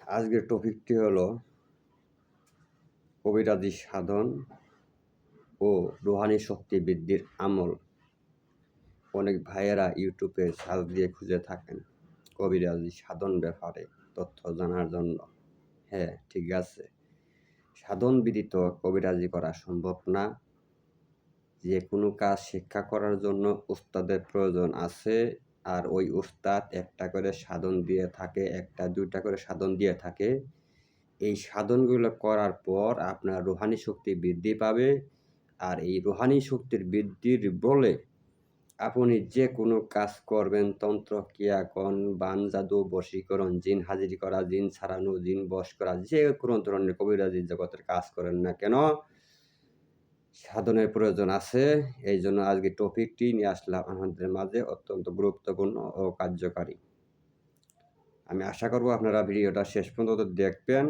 আজকের টপিকটি হলো কবিরাজি সাধন ও রুহানি শক্তি বৃদ্ধির আমল। অনেক ভাইয়েরা ইউটিউবে সার্চ দিয়ে খুঁজে থাকেন কবিরাজি সাধন ব্যাপারে তথ্য জানার জন্য। হ্যাঁ, ঠিক আছে, সাধন ব্যতীত কবিরাজি করা সম্ভব না। যে কোনো কাজ শিক্ষা করার জন্য উস্তাদের প্রয়োজন আছে, আর ওই উস্তাদ একটা করে সাধন দিয়ে থাকে, একটা দুইটা করে সাধন দিয়ে থাকে। এই সাধনগুলো করার পর আপনার রুহানি শক্তি বৃদ্ধি পাবে, আর এই রুহানি শক্তির বৃদ্ধির বলে আপনি যে কোনো কাজ করবেন, তন্ত্র ক্রিয়াকরণ, বান জাদু, বশীকরণ, জিন হাজির করা, জিন ছাড়ানো, জিন বশ করা, যে কোনো ধরনের কবিরাজি জগতের কাজ করেন না কেন সাধনের প্রয়োজন আছে। এই জন্য আজকে টপিকটি নিয়ে আসলাম আমাদের মাঝে, অত্যন্ত গুরুত্বপূর্ণ ও কার্যকারী। আমি আশা করব আপনারা ভিডিওটা শেষ পর্যন্ত দেখবেন,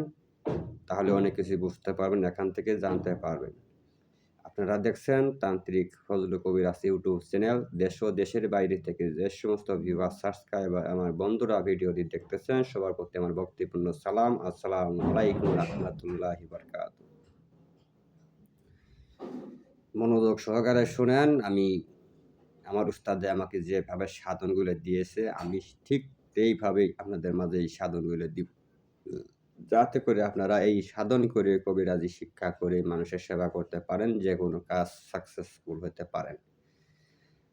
তাহলে অনেক কিছু বুঝতে পারবেন, এখান থেকে জানতে পারবেন। আপনারা দেখছেন তান্ত্রিক ফজলু কবির আছে ইউটিউব চ্যানেল। দেশ ও দেশের বাইরে থেকে যে সমস্ত ভিউয়ার সাবস্ক্রাইবার আমার বন্ধুরা ভিডিওটি দেখতেছেন, সবার প্রতি আমার ভক্তিপূর্ণ সালাম। আসসালামু আলাইকুম রাহমাতুল্লাহি বারাকাতুহু। মনোযোগ সহকারে শুনেন। আমার উস্তাদে আমাকে যেভাবে সাধনগুলো দিয়েছে, আমি ঠিক সেইভাবেই আপনাদের মাঝে এই সাধনগুলো দিব, যাতে করে আপনারা এই সাধন করে কবিরাজি শিক্ষা করে মানুষের সেবা করতে পারেন, যে কোনো কাজ সাকসেসফুল হতে পারেন।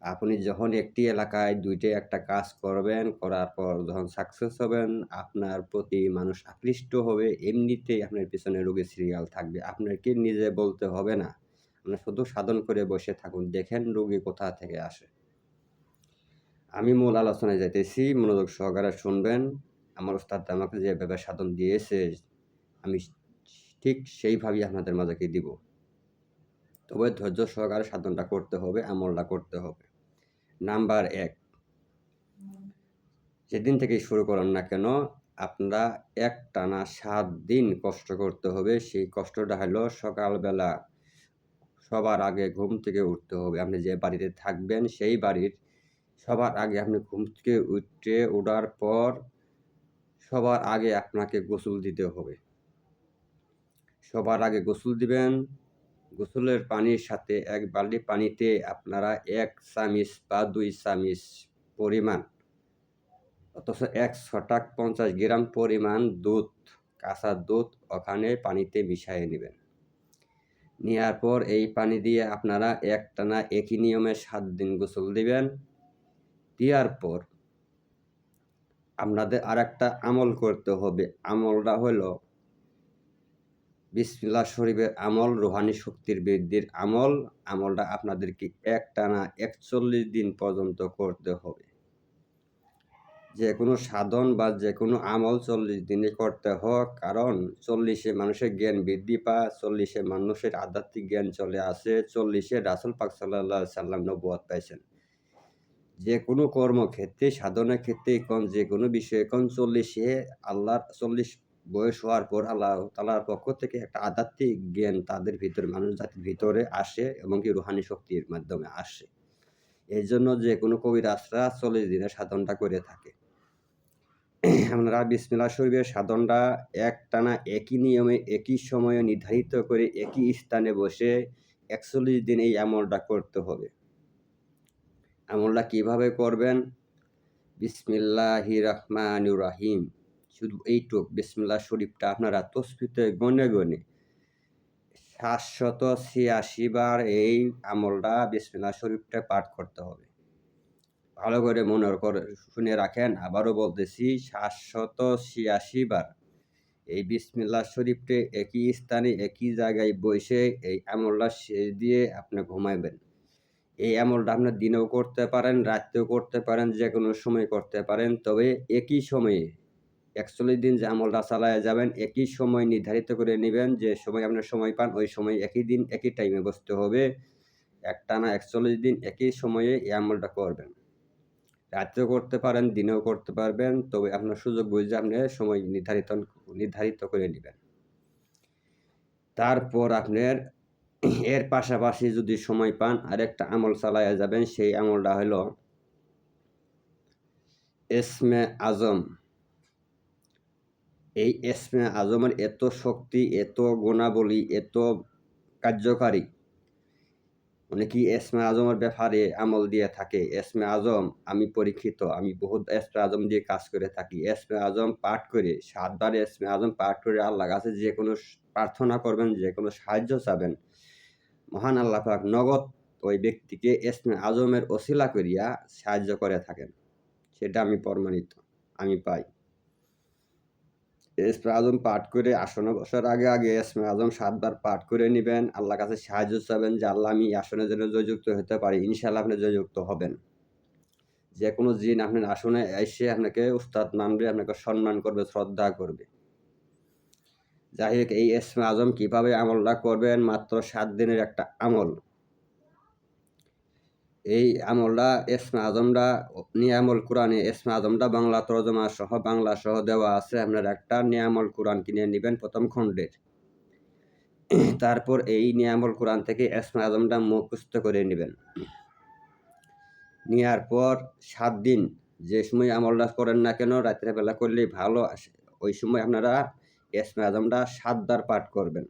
আপনি যখন একটি এলাকায় একটা কাজ করবেন, করার পর যখন সাকসেস হবেন, আপনার প্রতি মানুষ আকৃষ্ট হবে, এমনিতেই আপনার পিছনে রোগী সিরিয়াল থাকবে, আপনাকে নিজে বলতে হবে না। আপনি শুধু সাধন করে বসে থাকুন, দেখেন রোগী কোথা থেকে আসে। আমি মূল আলোচনায় যাইতেছি, মনোযোগ সহকারে শুনবেন। আমার উস্তাদ আমাকে যেভাবে সাধন দিয়েছে, আমি ঠিক সেইভাবেই আপনাদের মাঝে দিব। তবে ধৈর্য সহকারে সাধনটা করতে হবে, আমলটা করতে হবে। নাম্বার 1, যেদিন থেকেই শুরু করেন না কেন, আপনারা একটানা 7 দিন কষ্ট করতে হবে। সেই কষ্টটা হলো সকালবেলা সবার আগে ঘুম থেকে উঠতে হবে। আপনি যে বাড়িতে থাকবেন সেই বাড়ির সবার আগে আপনি ঘুম থেকে ওঠার পর সবার আগে আপনাকে গোসল দিতে হবে। সবার আগে গোসল দিবেন। গোসলের পানির সাথে 1 বালতি পানিতে আপনারা 1 চামচ বা 2 চামচ পরিমাণ, অথচ 1 ছটাক 50 গ্রাম পরিমাণ দুধ, কাঁচা দুধ ওখানে পানিতে মিশিয়ে নেবেন। নেওয়ার পর এই পানি দিয়ে আপনারা একটানা একই নিয়মে 7 দিন গোসল দিবেন। দেওয়ার পর আপনাদের আরেকটা আমল করতে হবে। আমলটা হলো বিসমিল্লাহ শরীফের আমল, রুহানি শক্তির বৃদ্ধির আমল। আমলটা আপনাদেরকে একটানা 41 দিন পর্যন্ত করতে হবে। যে কোনো সাধন বা যে কোনো আমল 40 দিনে করতে হয়, কারণ 40-এ মানুষের জ্ঞান বৃদ্ধি পায়, 40-এ মানুষের আধ্যাত্মিক জ্ঞান চলে আসে, 40-এ রাসূল পাক সাল্লাল্লাহু আলাইহি সাল্লাম নবুয়ত পাইছেন। যে কোনো কর্মক্ষেত্রে, সাধনার ক্ষেত্রে যে কোনো বিষয়ে 40-এ আল্লাহর 40 বয়স হওয়ার পর আল্লাহ তাআলার পক্ষ থেকে একটা আধ্যাত্মিক জ্ঞান তাদের ভিতরে, মানুষ জাতির ভিতরে আসে এবং কি রুহানি শক্তির মাধ্যমে আসে। এর জন্য যে কোনো কবিরাজরা 40 দিনের সাধনটা করে থাকে। আপনারা বিসমিল্লাহ শরীফের সাধনটা একটানা একই নিয়মে, একই সময়ে নির্ধারিত করে, একই স্থানে বসে 41 দিন এই আমলটা করতে হবে। আমলটা কিভাবে করবেন? বিসমিল্লাহির রহমানির রহিম, শুধু এইটুক বিসমিল্লাহ শরীফটা আপনারা তসবিতে গনে গনে 786 বার এই আমলটা বিসমিল্লাহ শরীফটা পাঠ করতে হবে। ভালো করে মনে করে শুনে রাখেন, আবারও বলতেছি 786 বার এই বিসমিল্লাহ শরীফটা একই স্থানে একই জায়গায় বসে এই আমলটা শেষ দিয়ে আপনি ঘুমাইবেন। এই আমলটা আপনি দিনেও করতে পারেন, রাত্রেও করতে পারেন, যে কোনো সময় করতে পারেন। তবে একই সময়ে 41 দিন যে আমলটা চালায়া যাবেন, একই সময় নির্ধারিত করে নিবেন। যে সময় আপনার সময় পান, ওই সময় একই দিন একই টাইমে বসতে হবে। একটানা 41 দিন একই সময়ে এই আমলটা করবেন। রাত্রেও করতে পারেন, দিনেও করতে পারবেন, তবে আপনার সুযোগ বুঝে আপনি সময় নির্ধারিত করে নিবেন। তারপর আপনার এর পাশাপাশি যদি সময় পান, আরেকটা আমল চালায়া যাবেন। সেই আমলটা হলো ইসমে আজম, এই এসমে আজমের এত শক্তি, এত গুণাবলী, এত কার্যকারী। অনেকেই এসমে আজমের ব্যাপারে আমল দিয়ে থাকে। এসমে আজম আমি পরীক্ষিত, আমি বহুত এসমে আজম দিয়ে কাজ করে থাকি। এসমে আজম পাঠ করে ৭ বার এসমে আজম পাঠ করে আল্লাহর কাছে যে কোনো প্রার্থনা করবেন, যে কোনো সাহায্য চাবেন, মহান আল্লাহ পাক নগদ ওই ব্যক্তিকে এসমে আজমের ওসিলা করিয়া সাহায্য করে থাকেন। সেটা আমি প্রমাণিত, আমি পাই। এসমে আজম পাঠ করে আসনে বসার আগে এসমে আজম ৭ বার পাঠ করে নিবেন। আল্লাহর কাছে সাহায্য চাবেন যে আল্লাহ আমি আসনে যেন জয়যুক্ত হতে পারি। ইনশাআল্লাহ আপনি জয়যুক্ত হবেন। যে কোনো জিন আপনার আসনে এসে আপনাকে উস্তাদ মানবে, আপনাকে সম্মান করবে, শ্রদ্ধা করবে। যাই হোক, এই এসমে আজম কিভাবে আমলটা করবেন, মাত্র ৭ দিনের একটা আমল। এই আমলটা এসমে আজমটা নিয়ামল কোরআনে এসমে আজমটা বাংলা তর্জমা সহ বাংলা সহ দেওয়া আছে। আপনার একটা নিয়ামল কোরআন কিনে নেবেন প্রথম খণ্ডের। তারপর এই নিয়ামল কোরআন থেকে এসমে আজমটা মুখস্থ করে নেবেন। নেওয়ার পর ৭ দিন যে সময় আমলটা করেন না কেন, রাতের বেলা করলেই ভালো আসে। ওই সময় আপনারা এসমে আজমটা ৭ বার পাঠ করবেন।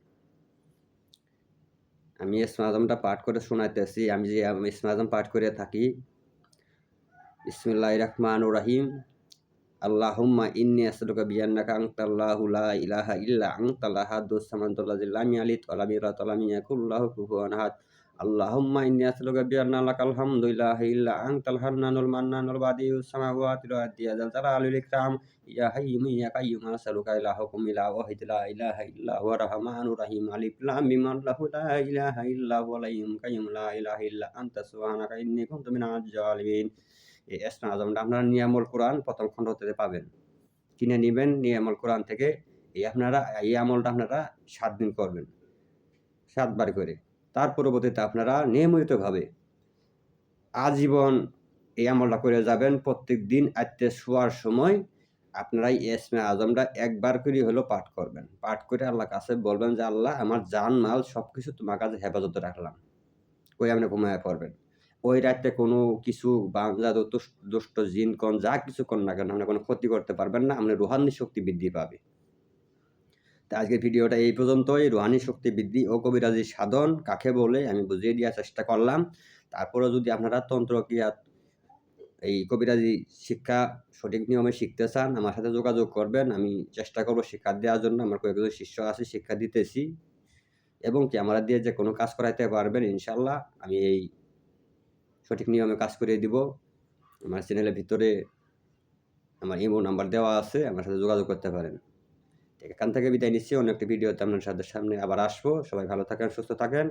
আমি এসমে আজমটা পাঠ করে শোনাইতেছি। আমি যে এসমে আজম পাঠ করে থাকি, বিসমিল্লাহির রহমানির রহিম। আল্লাহুম্মা ইন্নী আসআলুকা বিআন্নাকা আনতাল্লাহু লা ইলাহা ইল্লা আনতাল আহাদুস সামাদুল লাযী লাম ইয়ালিদ ওয়া লাম ইউলাদ ওয়া লাম ইয়াকুল লাহু কুফুওয়ান আহাদ। আল্লাহুম্মা ইন্নী আসআলুকা বিআন্না লাকাল হামদু লা ইলাহা ইল্লা আনতাল হান্নানুল মান্নানুল বাদিউস সামাওয়াতি ওয়াল আরদি ইয়া যাল জালালি ওয়াল ইকরাম ইয়া হাইয়্যুম ইয়া কাইয়্যুম আসআলুকা ইলা হুকুম ইলা ওয়াহিদ লা ইলাহা ইল্লা হুয়া রাহমানুর রহিম আলিফ লাম মিম আল্লাহু লা ইলাহা ইল্লা হুয়াল হাইয়্যুল কাইয়্যুম লা ইলাহা ইল্লা আনতা সুবহানাকা ইন্নী কুনতু মিনাজ জালিমিন। এই এসমে আজমটা আপনারা নিয়ামুল কোরআন প্রথম খণ্ড থেকে পাবেন। কিনে নিবেন নিয়ামুল কোরআন থেকে। আপনারা এই আমলটা আপনারা ৭ দিন করবেন, ৭ বার করে। তার পরবর্তীতে আপনারা নিয়মিতভাবে আজীবন এই আমলটা করে যাবেন। প্রত্যেক দিন রাত্রে শোয়ার সময় আপনারা এই এসমে আজমটা একবার করে হলেও পাঠ করবেন। পাঠ করে আল্লাহর কাছে বলবেন যে আল্লাহ আমার জান মাল সব কিছু তোমার কাছে হেফাজতে রাখলাম। করে আপনি ঘুমায়ে পড়বেন। ওই রাতে কোনো কিছু বাংলা দুষ্ট জিন কন যা কিছু কন না কেন, আপনি কোনো ক্ষতি করতে পারবেন না। আপনার রুহানি শক্তি বৃদ্ধি পাবে। তো আজকের ভিডিওটা এই পর্যন্তই। রুহানি শক্তি বৃদ্ধি ও কবিরাজি সাধন কাকে বলে আমি বুঝিয়ে দেওয়ার চেষ্টা করলাম। তারপরেও যদি আপনারা তন্ত্র ক্রিয়া এই কবিরাজি শিক্ষা সঠিক নিয়মে শিখতে চান, আমার সাথে যোগাযোগ করবেন। আমি চেষ্টা করব শিক্ষা দেওয়ার জন্য। আমার কয়েকজন শিষ্য আছে, শিক্ষা দিতেছি। এবং কি আমরা দিয়ে যে কোনো কাজ করাইতে পারবেন ইনশাআল্লাহ। আমি এই সঠিক নিয়মে কাজ করিয়ে দিব। আমার চ্যানেলের ভিতরে আমার ইমো নাম্বার দেওয়া আছে, আমার সাথে যোগাযোগ করতে পারেন। এখান থেকে বিদায় নিচ্ছি। অন্য একটি ভিডিওতে আপনার সামনে আবার আসবো। সবাই ভালো থাকেন, সুস্থ থাকেন।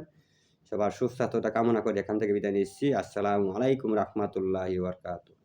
সবার সুস্বাস্থ্যটা কামনা করে এখান থেকে বিদায় নিচ্ছি। আসসালামু আলাইকুম রাহমাতুল্লাহি ওয়া বারাকাতুহু।